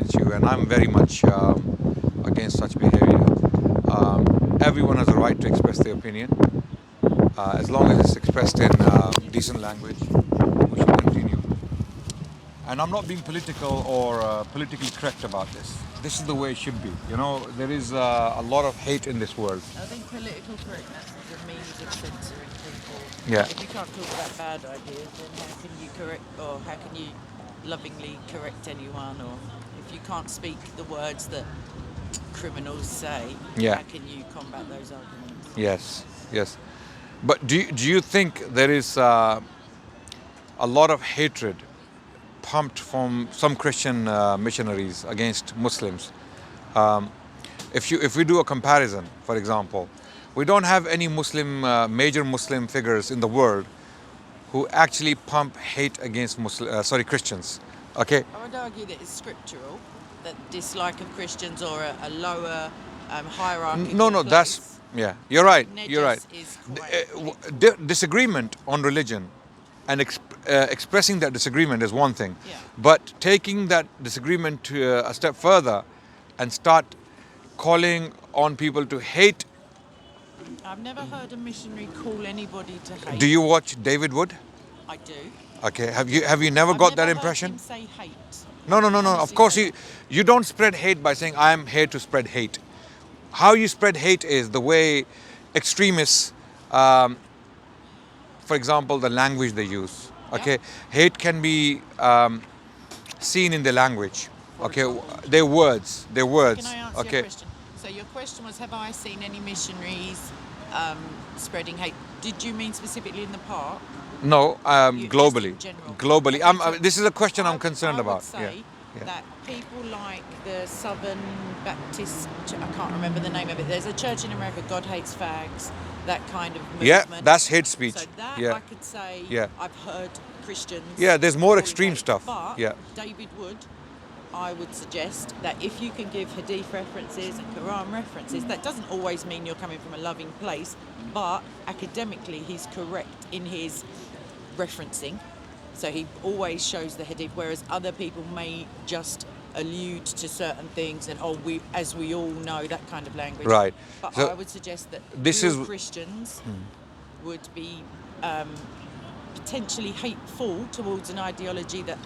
against you, and I'm very much against such behavior. Everyone has a right to express their opinion. As long as it's expressed in decent language, we should continue. And I'm not being political or politically correct about this. This is the way it should be. You know, there is a lot of hate in this world. I think political correctness is a means of censoring people. Yeah. If you can't talk about bad ideas, then how can you correct, or how can you lovingly correct anyone? Or if you can't speak the words that criminals say, Yeah. how can you combat those arguments? Yes, yes. But do you think there is a lot of hatred pumped from some Christian missionaries against Muslims? If we do a comparison, for example, we don't have any major Muslim figures in the world who actually pump hate against Christians. Okay. I would argue that it's scriptural, that dislike of Christians or a lower hierarchy. No, that's You're right. You're right. Is quite Disagreement on religion and expressing that disagreement is one thing, Yeah. but taking that disagreement to a step further and start calling on people to hate. I've never heard a missionary call anybody to hate. Do you watch David Wood? I do. Okay. Have you never I've got that never impression? Heard him say hate. No. Of Honestly course, say you don't spread hate by saying I am here to spread hate. How you spread hate is the way extremists, for example, the language they use. Okay, hate can be seen in the language. Okay, their words. Can I answer Okay. your question? So your question was, have I seen any missionaries spreading hate? Did you mean specifically in the park? No, Just globally. in general? Globally, Okay, so this is a question I'm concerned I about. would say Yeah. that people like the Southern Baptist, I can't remember the name of it. There's a church in America, God Hates Fags, that kind of movement. Yeah, that's hate speech. So that Yeah. I could say Yeah. I've heard Christians. Yeah, there's more calling extreme hate. stuff. But Yeah. David Wood, I would suggest that if you can give Hadith references and Quran references, that doesn't always mean you're coming from a loving place, but academically he's correct in his referencing. So he always shows the Hadith, whereas other people may just allude to certain things and as we all know, that kind of language. Right. But So I would suggest that this real is- Christians would be potentially hateful towards an ideology that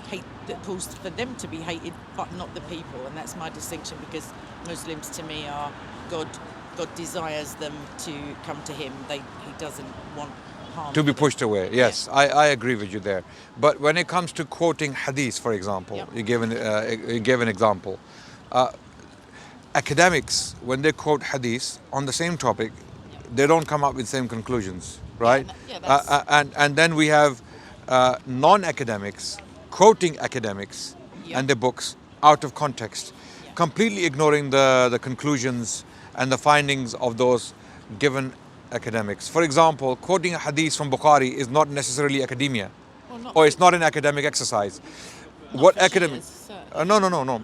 calls for them to be hated, but not the people. And that's my distinction, because Muslims to me are God desires them to come to Him. He doesn't want harm To be for them. pushed away. Yes, I agree with you there. But when it comes to quoting hadith, for example, Yep. you gave an example. Academics, when they quote hadith on the same topic, they don't come up with the same conclusions, right? Yeah, that's- And then we have non-academics quoting academics Yep. and their books out of context, completely ignoring the conclusions and the findings of those given academics. For example, quoting a hadith from Bukhari is not necessarily academia, Well, not or it's not an academic exercise. What for academic? Shias, certainly. No.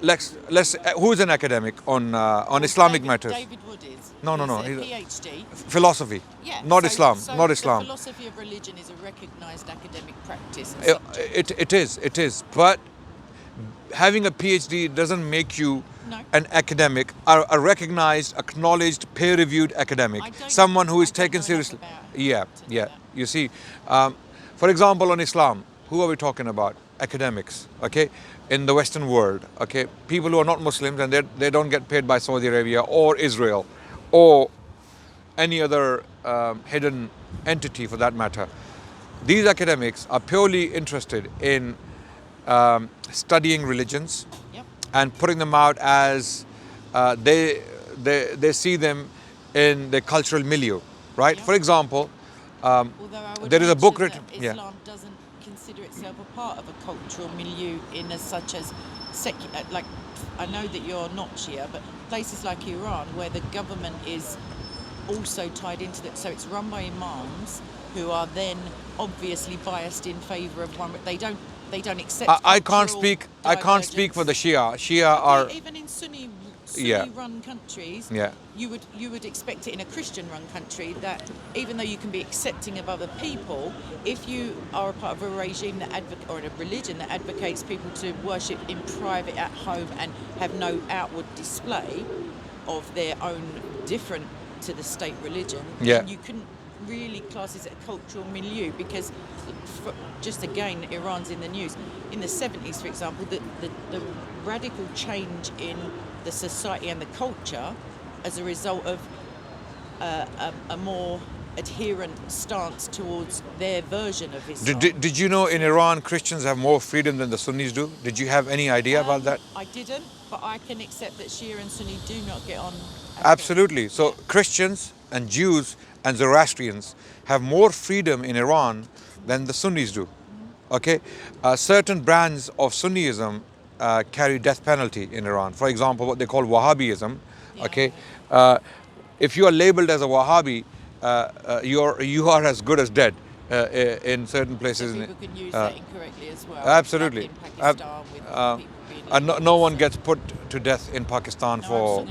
Let's. Who's an academic on Islamic matters? David Wood is. No. He's a He's PhD. Philosophy, Yeah. not so- Islam. so Not the Islam. philosophy of religion is a recognised academic practice. and subject. It is. But having a PhD doesn't make you No. an academic, a recognized, acknowledged, peer-reviewed academic, I don't- someone who is I don't taken know seriously. enough about Yeah. to know that. You see, for example, on Islam, who are we talking about? Academics, okay, in the Western world, okay, people who are not Muslims and they don't get paid by Saudi Arabia or Israel or any other hidden entity for that matter. These academics are purely interested in studying religions Yep. and putting them out as they see them in the cultural milieu, right? Yeah. For example, Although I would there is a book mention written. that Islam doesn't consider itself a part of a cultural milieu in as such as secular. Like, I know that you're not Shia, but places like Iran, where the government is also tied into that, so it's run by imams who are then obviously biased in favour of one. They don't accept. I can't cultural speak. I can't speak for the divergence. Shia. Shia are. Even in Yeah. Sunni-run countries, Yeah. you would expect it in a Christian-run country that even though you can be accepting of other people, if you are a part of a regime that or a religion that advocates people to worship in private at home and have no outward display of their own different to the state religion, Yeah. then you couldn't really class it as a cultural milieu because just again, Iran's in the news. In the 70s, for example, the radical change in the society and the culture as a result of a more adherent stance towards their version of Islam. Did you know in Iran Christians have more freedom than the Sunnis do? Did you have any idea about that? I didn't, but I can accept that Shia and Sunni do not get on at all. Absolutely. So Christians and Jews and Zoroastrians have more freedom in Iran than the Sunnis do. Okay, certain brands of Sunniism carry death penalty in Iran. For example, what they call Wahhabism. Yeah. Okay, uh, if you are labeled as a Wahhabi, you are as good as dead in certain places. People can use that incorrectly as well. Absolutely. Like in Pakistan with people being No one gets put to death in Pakistan No, for.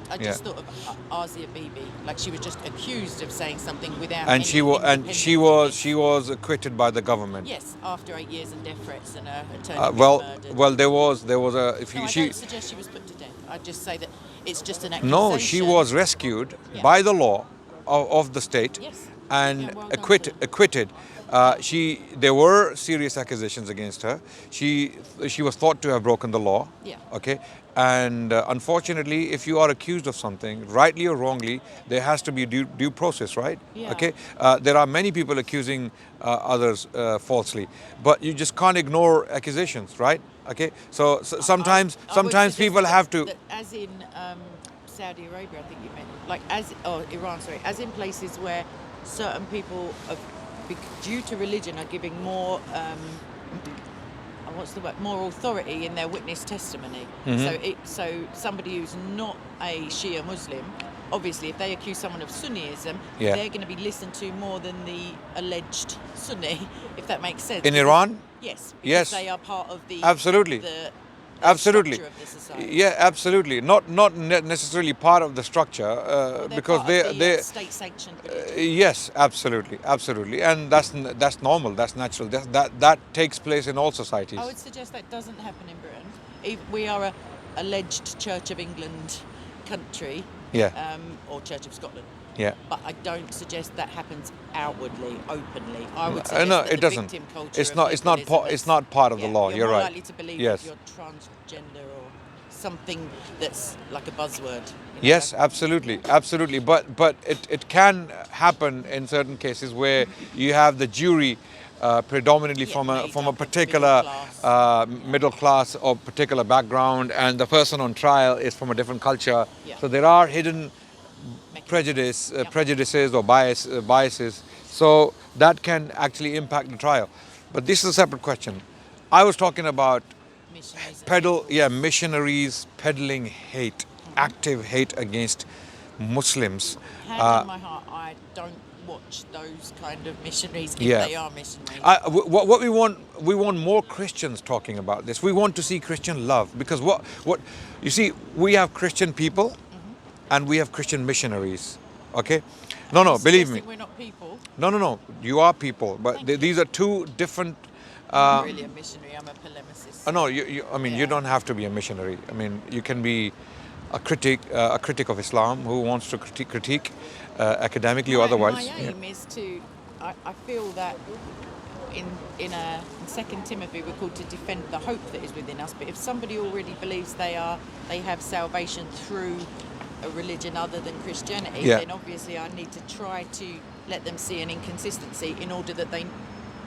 I just thought of Asia Bibi, like she was just accused of saying something without. And any she independent she was acquitted by the government. Yes, after 8 years and death threats and her attorney being murdered. Well, there was a. If No, I she don't suggest she was put to death. I just say that it's just an accusation. no, she was rescued Yeah. by the law of the state Yes. and Yeah, well done to her. acquitted. There were serious accusations against her. She was thought to have broken the law. Yeah. Okay, and unfortunately, if you are accused of something, rightly or wrongly, there has to be due process, right? Yeah. Okay, there are many people accusing others falsely, but you just can't ignore accusations, right? Okay, so sometimes I would suggest people that- have to. that as in Saudi Arabia, I think you meant, like Iran, sorry, as in places where certain people, due to religion, are giving more, what's the word, more authority in their witness testimony. So somebody who's not a Shia Muslim, obviously, if they accuse someone of Sunniism, Yeah. they're going to be listened to more than the alleged Sunni, if that makes sense. In Because- Iran? Yes. Because Yes. they are part of the Absolutely. the Absolutely. structure of the society. Yeah, absolutely. Not necessarily part of the structure Well, they're because part of the, they state sanctioned religion. yes, absolutely, and that's normal. That's natural. That takes place in all societies. I would suggest that doesn't happen in Britain. We are a alleged Church of England country, Yeah. or Church of Scotland. Yeah. But I don't suggest that happens outwardly, openly. I would No, suggest that it the doesn't. victim culture It's of not. It's not. liberalism It's not part of the law. you're You're more right. likely to believe Yes. you're transgender or something that's like a buzzword. Yes, absolutely. But it can happen in certain cases where you have the jury predominantly Yeah, from made a up of particular middle middle class or particular background, and the person on trial is from a different culture. Yeah. So there are hidden Mechanisms. prejudices or biases. So that can actually impact the trial. But this is a separate question. I was talking about Missionaries and missionaries peddling hate, active hate against Muslims. Hand on my heart, I don't watch those kind of missionaries if Yeah. they are missionaries. What we want more Christians talking about this. We want to see Christian love because what you see, we have Christian people and we have Christian missionaries. Okay, no, believe me. We're not people. No. You are people, but Thank you. these are two different. I'm not really a missionary. I'm a polemicist. No, you Yeah. don't have to be a missionary. I mean, you can be a critic of Islam who wants to critique academically or otherwise. My aim is to. I feel that in Second Timothy we're called to defend the hope that is within us. But if somebody already believes they have salvation through a religion other than Christianity, Yeah. then obviously I need to try to let them see an inconsistency in order that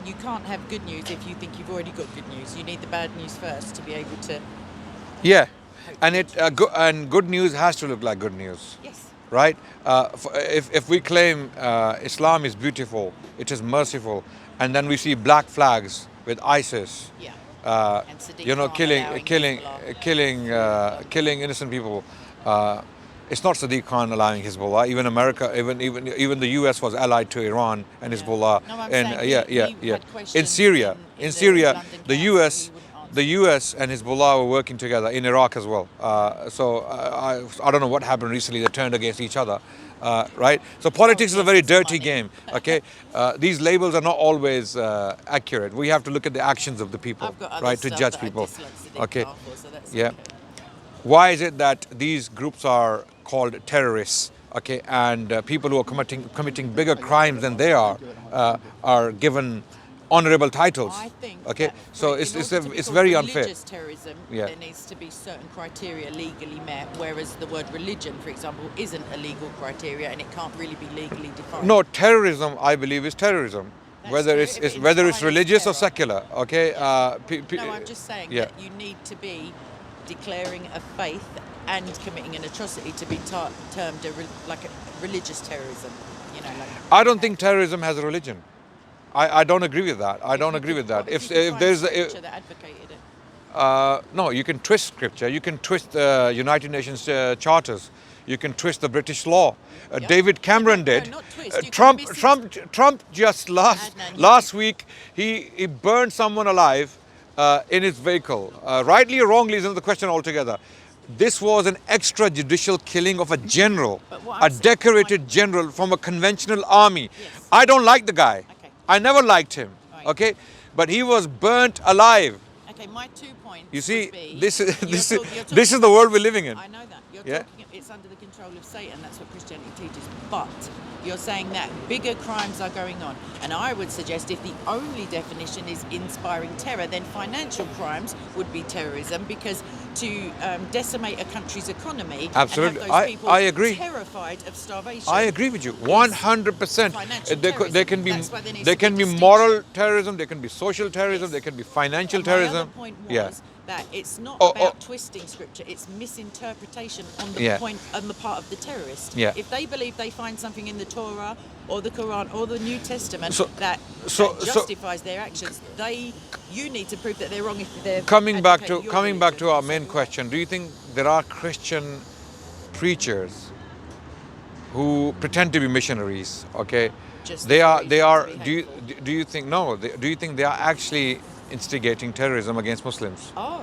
you can't have good news if you think you've already got good news. You need the bad news first to be able to. Yeah, and good news has to look like good news. Yes. Right? If we claim Islam is beautiful, it is merciful, and then we see black flags with ISIS, Yeah. And Sadiq you know, Khan allowing killing innocent people. It's not Sadiq Khan allowing Hezbollah. Even America, even the U.S. was allied to Iran and Hezbollah. No, I'm and saying he had in questions Syria, in the Syria, London the Council, U.S. he wouldn't the US and Hezbollah were working together in Iraq as well. I don't know what happened recently. They turned against each other, right? So politics is a yes, very it's dirty money. game. Okay, these labels are not always accurate. We have to look at the actions of the people, I've got other right, to stuff judge that I people. dislike Sadiq Okay, Khan for, so that's yeah. okay. Why is it that these groups are called terrorists? Okay, and people who are committing bigger crimes than they are given honorable titles. I think Okay, that so in it's order to be it's called very unfair. religious terrorism, Yeah. there needs to be certain criteria legally met, whereas the word religion, for example, isn't a legal criteria and it can't really be legally defined. No, terrorism, I believe, is terrorism. That's Whether fair, it's, if it's it whether it's inspires religious or terror. secular. Okay. No, I'm just saying yeah. that you need to be declaring a faith and committing an atrocity to be termed like a religious terrorism. You know, like I don't think terrorism has a religion. I don't agree with that. I if don't you agree could- with that. what If you could if find there's scripture that advocated it. no, you can twist scripture. You can twist United Nations charters. You can twist the British law. Yep. David Cameron No, did. not twist. You can Trump, miss it. Trump just Adnan, last week he burned someone alive in his vehicle. Rightly or wrongly is another question altogether. This was an extrajudicial killing of a general, But what I'm a saying- decorated general from a conventional army. Yes. I don't like the guy. Okay. I never liked him. Right. Okay, but he was burnt alive. Okay, my 2 points. You see, would be, this is you're this talk- is you're this is talking the about- world we're living in. I know that. You're Yeah. talking, it's under the control of Satan. That's what Christianity teaches. But you're saying that bigger crimes are going on. And I would suggest if the only definition is inspiring terror, then financial crimes would be terrorism, because to decimate a country's economy Absolutely. and have those people I agree. terrified of starvation. I agree with you 100%. Financial There terrorism. can be That's why there needs there to be can be distinction. moral terrorism, there can be social terrorism, Yes. there can be financial And my terrorism. other point was Yeah. that it's not Oh, about oh. twisting scripture; it's misinterpretation on the Yeah. point on the part of the terrorist. Yeah. If they believe they find something in the Torah or the Quran or the New Testament So- that so- justifies their actions, you need to prove that they're wrong if they're Coming back advocating to your coming back to religion. our main question, do you think there are Christian preachers who pretend to be missionaries? Okay, Just they for are reasons to be Do you hateful. do you think no? Do you think they are actually instigating terrorism against Muslims? Oh,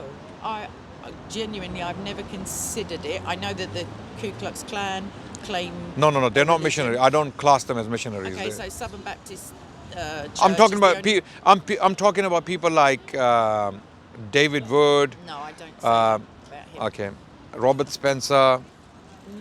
genuinely, I've never considered it. I know that the Ku Klux Klan claim. No, they're not religion. missionaries. I don't class them as missionaries. Okay, They- so Southern Baptist. Church I'm talking is the about only- I'm talking about people like David Wood. No, I don't say that about him. Okay, Robert Spencer.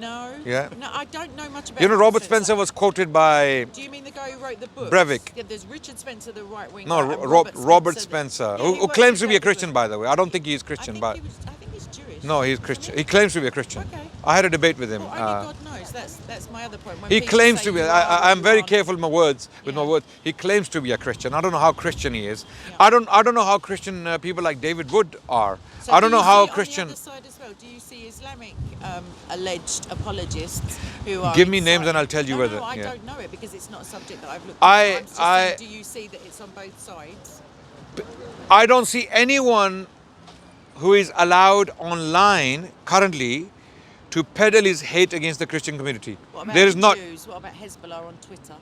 No. Yeah. No, I don't know much about. You know, Robert Spencer was quoted by Do you mean the guy who wrote the book? Breivik. Yeah, there's Richard Spencer, the right wing. no guy, and Robert the- Spencer, Yeah, who he works claims to with be a David Christian, Wood. by the way. I don't think he's Christian, but I think he's Jewish. no, he's Isn't Christian. He claims to be a Christian. Okay. I had a debate with him. Well, only God knows. That's my other point. When He people claims say to be. you are or I'm you very aren't- careful with my words. With my Yeah. words, he claims to be a Christian. I don't know how Christian he is. Yeah. I don't know how Christian people like David Wood are. So I don't do know you how see Christian. On the other side as well, do you see Islamic alleged apologists who are? Give me names inside- and I'll tell you no, whether- No, I yeah. don't know it because it's not a subject that I've looked. I- into. I'm just saying, do you see that it's on both sides? I don't see anyone who is allowed online currently to peddle his hate against the Christian community. What about There is the not. Jews? What about Hezbollah on Twitter?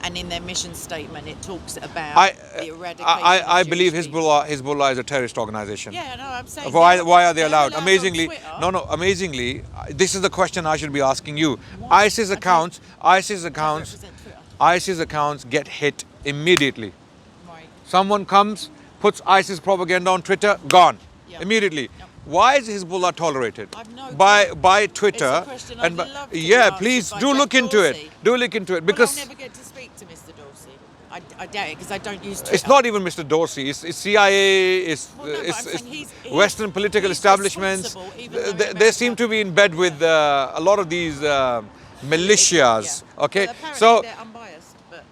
And in their mission statement, it talks about I the eradication. I of believe Jewish people. Hezbollah is a terrorist organization. Yeah, no, I'm saying. Why are they they're allowed? on Amazingly, Twitter. amazingly, this is the question I should be asking you. Why? ISIS I don't- accounts, ISIS Don't accounts, represent Twitter. ISIS accounts get hit immediately. Right. Someone comes, puts ISIS propaganda on Twitter, gone Yeah. immediately. Yep. Why is Hezbollah tolerated? I've no By Twitter It's a question I'd love to be yeah, answered please by do Jack look into it. Dorsey. Do look into it But because I'll never get to speak to Mr. Dorsey. I doubt it because I don't use Twitter. it's not even Mr. Dorsey. It's CIA. It's, Well, no, but I'm it's saying he's Western political he's establishments. responsible, even though in They America- seem to be in bed with a lot of these militias. Yeah. Okay, Well, apparently so they're unbiased, but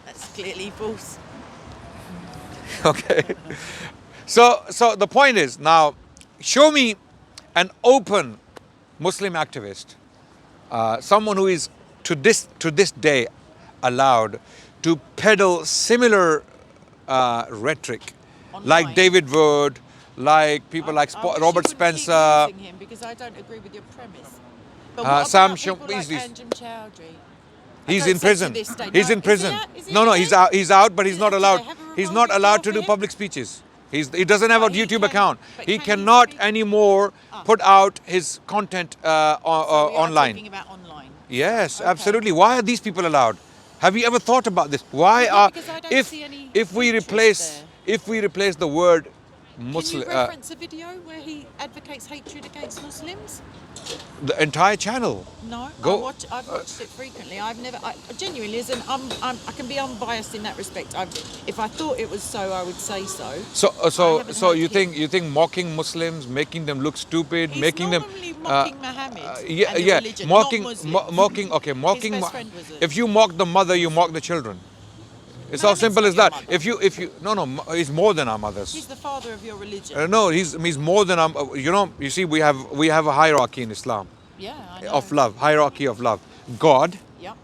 that's clearly false. okay, so the point is now, show me an open Muslim activist, someone who is to this day allowed to peddle similar rhetoric, like Online. David Wood, like people like I wish Robert you wouldn't keep Spencer. using him because I don't agree with your premise. But Uh, what Sam about Shum- people like he's- Anjem Chowdhury? I He's don't in say to prison. this day- He's no, in prison. Is he no, okay? he's out. He's out, but he's Do not they allowed. have a He's not revolving allowed door to for do him? public speeches. He doesn't have a But he YouTube can- account. but He can he cannot speak- anymore put out his content So we are online. talking about online. Yes, Okay. absolutely. Why are these people allowed? Have you ever thought about this? Why Yeah, are because I don't if see any if we interest replace there. if we replace the word Can you Muslim, reference a video where he advocates hatred against Muslims? the entire channel? No, Go. I've watched it frequently. I genuinely isn't. I can be unbiased in that respect. If I thought it was so, I would say so. So I haven't heard you think mocking Muslims, making them look stupid, He's making them normally mocking Muhammad yeah, and the yeah, religion, mocking not Muslims. mocking. Okay, mocking. His best friend was a If you mock the mother, you mock the children. It's Muhammad's as simple not as your that. mother. If you no, he's more than our mothers. He's the father of your religion. No, he's more than our. You know, you see, we have a hierarchy in Islam Yeah, I know. of love, hierarchy of love. God, Yep,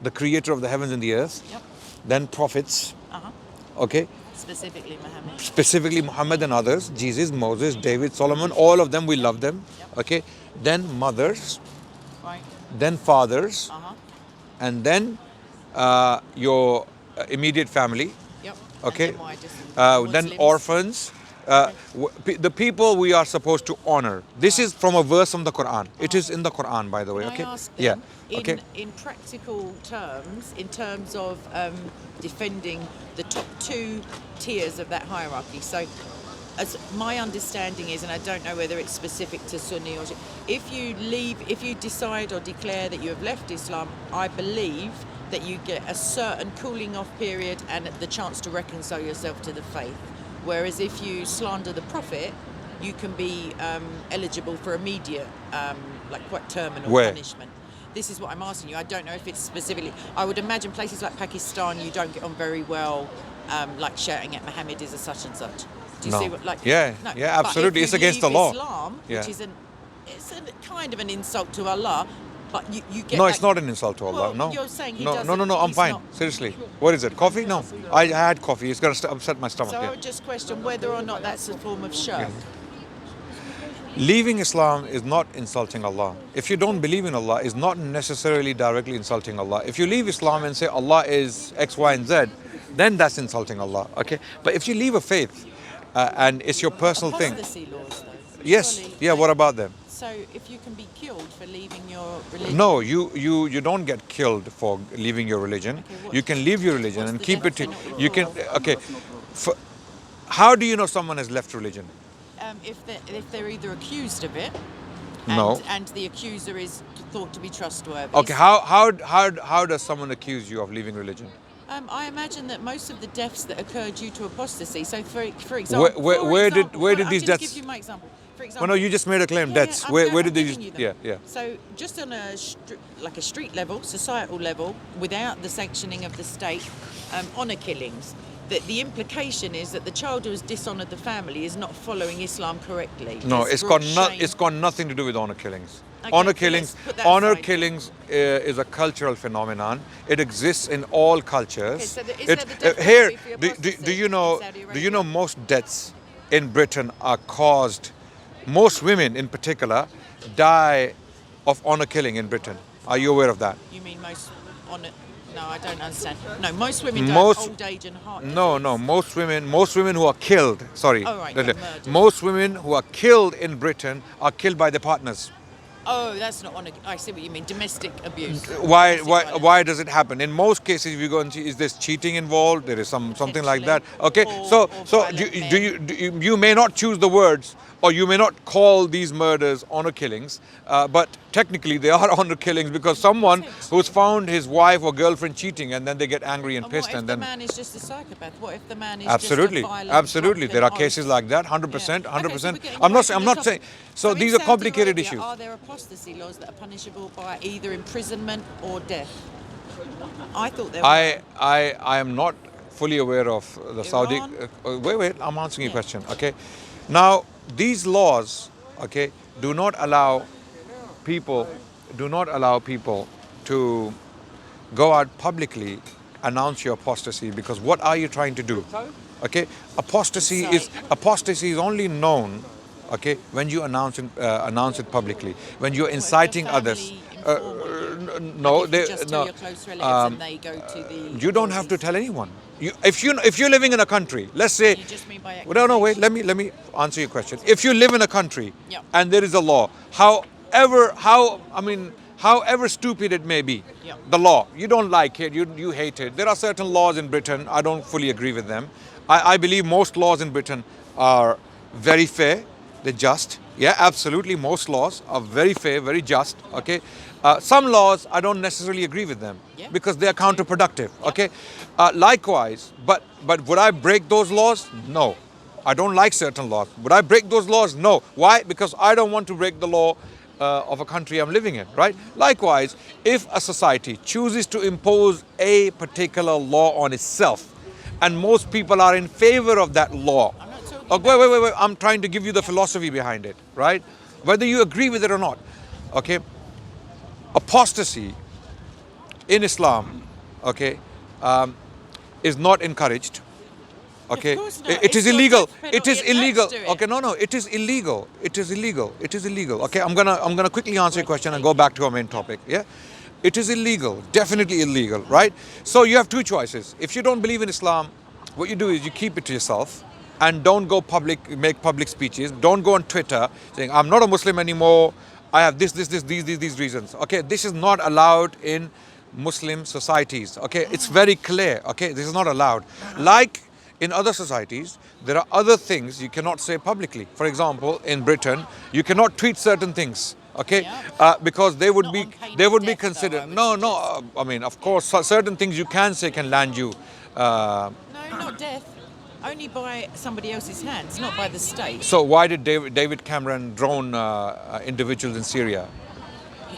the creator of the heavens and the earth, yep. then prophets, Uh-huh. okay, Specifically Muhammad. specifically Muhammad and others, Jesus, Moses, David, Solomon, all of them, we love them, Yep. okay. Then mothers, Right. then fathers, Uh-huh. and then your immediate family, Yep. okay. And then wider Then Muslims. orphans. The people we are supposed to honor. This is from a verse from the Quran. It is in the Quran, by the way. Can Okay. I ask Yeah. them, Okay. in practical terms, in terms of defending the top two tiers of that hierarchy. So, as my understanding is, and I don't know whether it's specific to Sunni or if you decide or declare that you have left Islam, I believe that you get a certain cooling off period and the chance to reconcile yourself to the faith. Whereas if you slander the Prophet, you can be eligible for immediate, like quite terminal Where? punishment. This is what I'm asking you. I don't know if it's specifically. I would imagine places like Pakistan, you don't get on very well, like shouting at Muhammad is a such and such. Do you No. see what like? Yeah, no. yeah, But absolutely. if It's you against the leave law. Islam, Yeah. which is it's a kind of an insult to Allah, but you get. No, that- it's not an insult to Allah. Well, no. you're saying he no, doesn't. no, no, no. I'm he's fine. not. Seriously. What is it? Coffee? No. I had coffee. It's gonna upset my stomach. So I Yeah. would just question whether or not that's a form of shirk. Leaving Islam is not insulting Allah. If you don't believe in Allah, is not necessarily directly insulting Allah. If you leave Islam and say Allah is X, Y, and Z, then that's insulting Allah. Okay. But if you leave a faith and it's your personal thing, Apostasy laws, though. yes, Surely yeah. What about them? So if you can be killed for leaving your religion. No, you don't get killed for leaving your religion. Okay, what- You can leave your religion what's and the keep it. definition? You can okay. For, how do you know someone has left religion? If they're either accused of it, No. and the accuser is thought to be trustworthy. Okay, how does someone accuse you of leaving religion? I imagine that most of the deaths that occur due to apostasy. So, for example, Where did I'll these just deaths? give you my example. For Well, example, no, you just made a claim. Yeah, Deaths. I'm Where did they? giving you them. Yeah. So just on a like a street level, societal level, without the sanctioning of the state, honour killings. The implication is that the child who has dishonoured the family is not following Islam correctly. No, It's it's brought shame. got nothing to do with honor killings. Okay, Honor so killings, let's put that honor aside. killings is a cultural phenomenon. It exists in all cultures. Okay, so is there the death here, penalty for do apostasy you in know? Saudi Do you know Arabia? most deaths in Britain are caused? Most women, in particular, die of honor killing in Britain. Are you aware of that? You mean most on it? No, I don't understand. No, most women die Most- of old age and heart No, disease. no. Most women who are killed. Sorry. Oh, right, yeah, murdered. Most women who are killed in Britain are killed by their partners. Oh, that's not on. I see what you mean. Domestic abuse. Why Domestic why violence. why does it happen? In most cases, if you go and see, is there cheating involved? There is something like that. Okay, Potentially. Or so violent do you may not choose the words, or you may not call these murders honor killings, but technically they are honor killings because someone who's found his wife or girlfriend cheating and then they get angry and And pissed what if and the then man is just a psychopath? What if the man is absolutely, just a violent, absolutely, there are drunken cases oaf? like that, 100%, Yeah. 100%. Okay, so we're getting I'm away not from I'm the not saying. topic. So in these are Saudi complicated Arabia, issues. Are there apostasy laws that are punishable by either imprisonment or death? I thought there were. I am not fully aware of the Saudi. Iran? Wait, I'm answering your Yeah. question. Okay, now these laws, okay, do not allow people to go out publicly announce your apostasy because what are you trying to do? Okay, apostasy is only known, okay, when you announce it publicly, when you're inciting others. informal. No, Like if you just tell no. your close relatives and they go to the You don't have to authorities. tell anyone. If you're living in a country, let's say, You just mean by well, no, wait. accusation. Let me answer your question. If you live in a country Yep. and there is a law, however stupid it may be, Yep. the law, you don't like it, you hate it. There are certain laws in Britain. I don't fully agree with them. I believe most laws in Britain are very fair. They're just. Yeah, absolutely. Most laws are very fair, very just. Okay. Some laws I don't necessarily agree with them Yeah. because they are counterproductive. Okay. Likewise, but would I break those laws? No. I don't like certain laws. Would I break those laws? No. Why? Because I don't want to break the law of a country I'm living in, right? Likewise, if a society chooses to impose a particular law on itself, and most people are in favor of that law. I'm not talking Wait. I'm trying to give you the philosophy behind it, right? Whether you agree with it or not. Okay. Apostasy in Islam, okay, is not encouraged. Okay, Of course not. it It's is got illegal. death It penalty is attached illegal. to it. Okay, no, it is illegal. It is illegal. It is illegal. Okay, I'm gonna quickly answer your question and go back to our main topic. Yeah, it is illegal. Definitely illegal, right? So you have two choices. If you don't believe in Islam, what you do is you keep it to yourself and don't go public, make public speeches. Don't go on Twitter saying I'm not a Muslim anymore. I have these reasons. Okay, this is not allowed in Muslim societies. Okay, it's very clear. Okay, this is not allowed. Like in other societies, there are other things you cannot say publicly. For example, in Britain, you cannot tweet certain things. Okay, Yeah. because they would Not be on pain they of would be death, though, considered. I would No, suggest. I mean, of course, certain things you can say can land you. No, not death. Only by somebody else's hands, not by the state. So why did David Cameron drone individuals in Syria?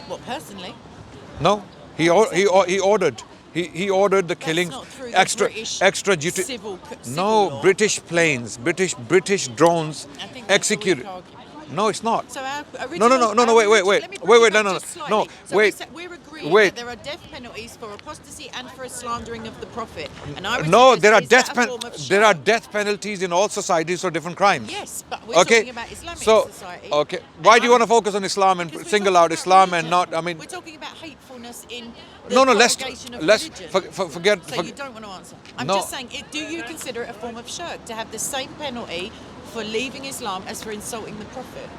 Well, personally, No, he ordered. He ordered the that's killings, not through the extra British extra duty. civil No, law. British planes, British drones I think that's a weak executed. argument. No, it's not. So our No, no, original, no, no, no. our Wait, wait, origi- wait, let me wait, break wait. it No, down no, just no, slightly. no. So Wait, we're agreeing wait. that there are death penalties for apostasy and for a slandering of the Prophet. And I would No, suggest, is that a form of there are shirk? death penalties in all societies for different crimes. Yes, but we're Okay, talking about Islamic so society. okay, And why do you I'm- want to focus on Islam and because we're single talking out about Islam and religion. not? I mean, We're talking about hatefulness in the no, propagation of let's religion. forget. So you don't want to answer. I'm No. just saying, do you consider it a form of shirk to have the same penalty for leaving Islam as for insulting the Prophet?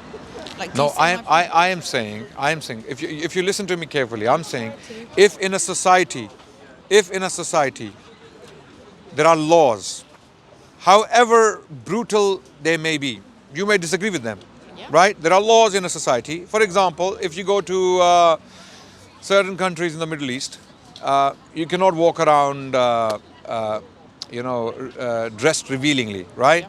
Like, do you No, see my point? I am saying, if you listen to me carefully, I'm saying, if in a society, there are laws, however brutal they may be, you may disagree with them, Yeah. right? There are laws in a society. For example, if you go to certain countries in the Middle East, you cannot walk around, dressed revealingly, right?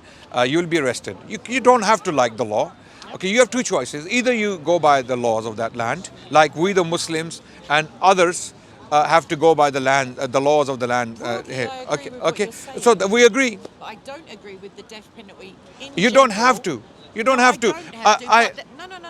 You'll be arrested. You don't have to like the law. Okay, you have two choices. Either you go by the laws of that land, like we the Muslims and others have to go by the laws of the land Broadly, here. I agree Okay, with what okay. you're saying. So we agree. But I don't agree with the death penalty in You don't have general. to. You don't have to. I don't have to. I-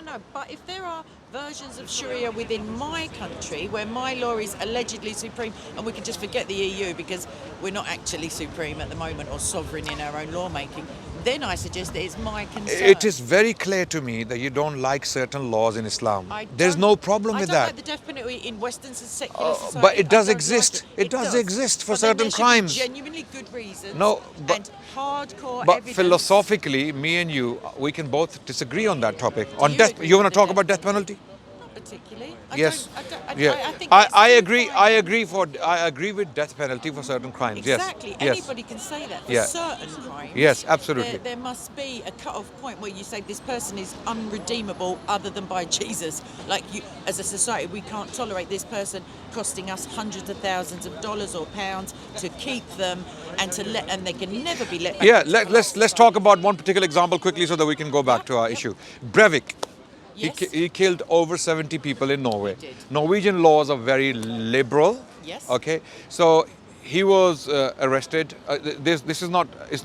No. But if there are versions of Sharia within my country where my law is allegedly supreme, and we can just forget the EU because we're not actually supreme at the moment or sovereign in our own lawmaking, then I suggest that it's my concern. It is very clear to me that you don't like certain laws in Islam. There's don't- no problem I with don't that. like the death penalty in Western secular society. but it I does don't like exist. It does exist for But then certain there should be crimes. genuinely good reasons. No, but- and hardcore But evidence. philosophically, me and you, we can both disagree on that topic. On you death, agree you want with to the talk death about death penalty? Not particularly. Yes. I think it's I still agree. fine. I agree with death penalty for certain crimes. Exactly. Yes. Yes. Anybody can say that for Yeah. certain crimes. Yes, absolutely. There must be a cut-off point where you say this person is unredeemable other than by Jesus. Like you, as a society, we can't tolerate this person costing us hundreds of thousands of dollars or pounds to keep them and they can never be let back. Yeah. into Let's society. talk about one particular example quickly so that we can go back to our Yep. issue. Breivik. Yes. He killed over 70 people in Norway. He did. Norwegian laws are very liberal. Yes. Okay. So he was arrested. This is not. It's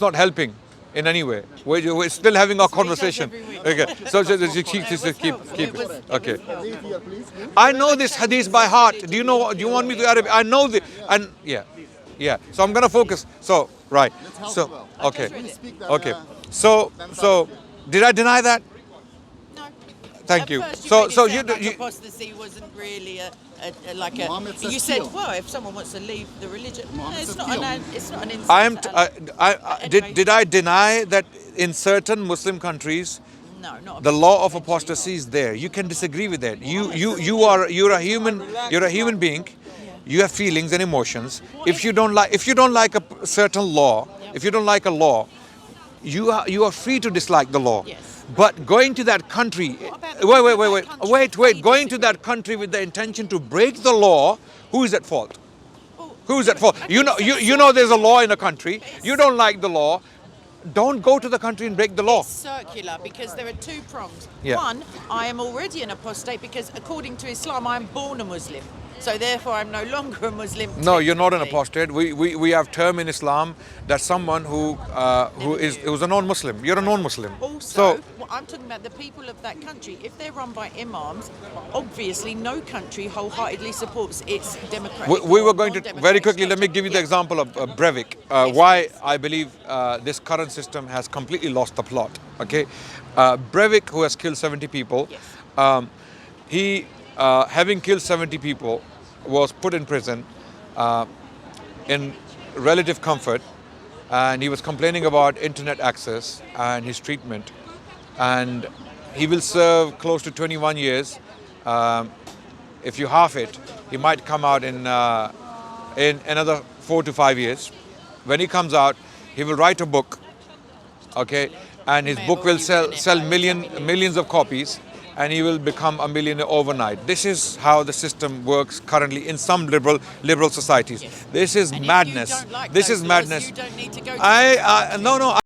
not helping in any way. We're still having our That's what he does conversation. every week. Okay. So just It was keep. helpful. It was Okay. helpful. I know this hadith by heart. Do you know? Do you want me to Arabic? I know the and yeah. So I'm gonna focus. So right. So okay. just read it. Okay. So did I deny that? No. Thank At you. first, you So, made it so sound like you apostasy wasn't really like a. Muhammad says You said, kill. well, if someone wants to leave the religion, Muhammad it's says not kill. it's not an I insult am. to Allah. But anyway, Did I deny that in certain Muslim countries no, not the officially law of mentioned. apostasy is there? You can disagree with that. Yes. You're a human. You're a human being. Yeah. You have feelings and emotions. What If if- you don't like, if you don't like a certain law, Yep. if you don't like a law, you are free to dislike the law. Yes. But going to that country, about the people of that country if they going to disagree? that country with the intention to break the law, who is at fault? Well, Who is at fault? okay, You know, so you know there's a law in a country. It's- You don't like the law. Don't go to the country and break the law. It's circular because there are two prongs. Yeah. One, I am already an apostate because according to Islam, I am born a Muslim. So therefore, I'm no longer a Muslim. No, you're not an technically. apostate. We have term in Islam that someone who's a non-Muslim. You're a non-Muslim. Also, well, I'm talking about the people of that country. If they're run by imams, obviously no country wholeheartedly supports its democratic. We were or going to non-democratic very quickly. Let me structure. give you the Yeah. example of Breivik. Yes, Why please. I believe this current system has completely lost the plot. Okay, Breivik, who has killed 70 people, Yes. he having killed 70 people, was put in prison in relative comfort, and he was complaining about internet access and his treatment, and he will serve close to 21 years. If you half it, he might come out in another 4 to 5 years. When he comes out, he will write a book, okay, and his may have book will already written it sell by the million, time he leaves. millions of copies, and he will become a millionaire overnight. This is how the system works currently in some liberal societies. Yes. This is And madness. If you don't like This those is laws, madness. You don't need to go to I no.